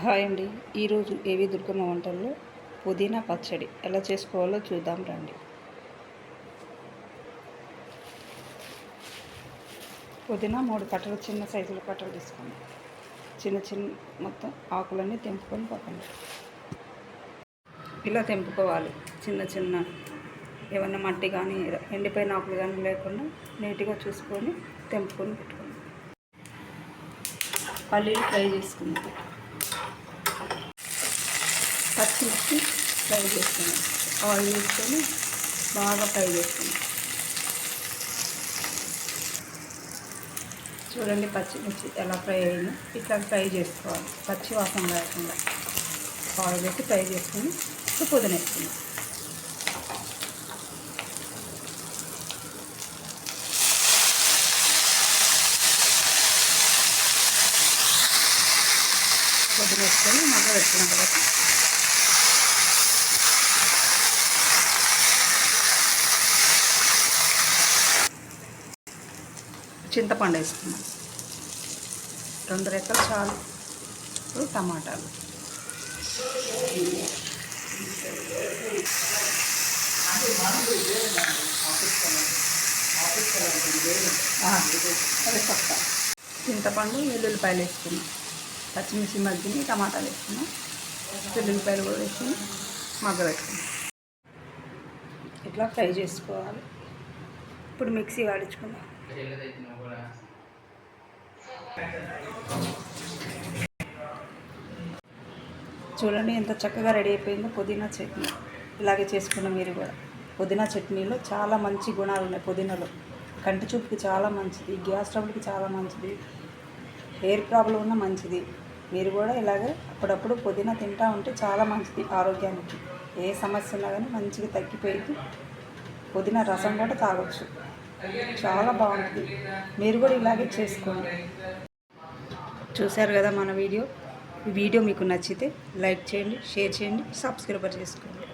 Hi అండి. ఈరోజు ఏవి దుర్గమ్మ వంటల్లో పుదీనా పచ్చడి ఎలా చేసుకోవాలో చూద్దాం రండి. పుదీనా 3 కట్టలు చిన్న సైజులో కట్టలు తీసుకోండి. చిన్న మొత్తం ఆకులన్నీ తెంపుకొని పక్కన ఇలా తెంపుకోవాలి. చిన్న ఏమన్నా మట్టి కానీ ఎండిపోయిన ఆకులు కానీ లేకుండా నీట్గా చూసుకొని తెంపుకొని పెట్టుకోండి. పల్లీలు ఫ్రై చేసుకుందాం. పచ్చిమిర్చి ఫ్రై చేసుకున్నాం. ఆయిల్ వేసుకొని బాగా ఫ్రై చేసుకున్నాం. చూడండి పచ్చిమిర్చి ఎలా ఫ్రై అయిందో ఇట్లా ఫ్రై చేసుకోవాలి. పచ్చి వాసన లేకుండా ఆయిల్ వేసి ఫ్రై చేసుకొని పుదీనా వేసుకున్నాం. పుదీనా వేసుకొని మగ్గ పెట్టుకున్న తర్వాత చింతపండు వేసుకున్నాం. 2 రెక్కలు చాలు. ఇప్పుడు టమాటాలు, చింతపండు, వెల్లుల్లిపాయలు వేసుకున్నాం. పచ్చిమిర్చి మగ్గిని టమాటాలు వేసుకున్నాం. వెల్లుల్లిపాయలు కూడా వేసుకుని మగ్గ పెట్టుకున్నాం. ఇట్లా ఫ్రై చేసుకోవాలి. ఇప్పుడు మిక్సీ వాడించుకుందాం. చూడండి ఎంత చక్కగా రెడీ అయిపోయిందో పుదీనా చట్నీ. ఇలాగే చేసుకున్న మీరు కూడా. పుదీనా చట్నీలో చాలా మంచి గుణాలు ఉన్నాయి. పుదీనాలో కంటి చూపుకి చాలా మంచిది, గ్యాస్ ట్రబుల్కి చాలా మంచిది, హెయిర్ ప్రాబ్లం ఉన్న మంచిది. మీరు కూడా ఇలాగే అప్పుడప్పుడు పుదీనా తింటూ ఉంటే చాలా మంచిది ఆరోగ్యానికి. ఏ సమస్య ఉన్నా కానీ మంచిగా తగ్గిపోయింది. పుదీనా రసం కూడా తాగొచ్చు. చాలా బాగుంటుంది. మీరు కూడా ఇలాగే చేసుకోండి. చూశారు కదా మన వీడియో. ఈ వీడియో మీకు నచ్చితే లైక్ చేయండి, షేర్ చేయండి, సబ్స్క్రైబ్ చేసుకోండి.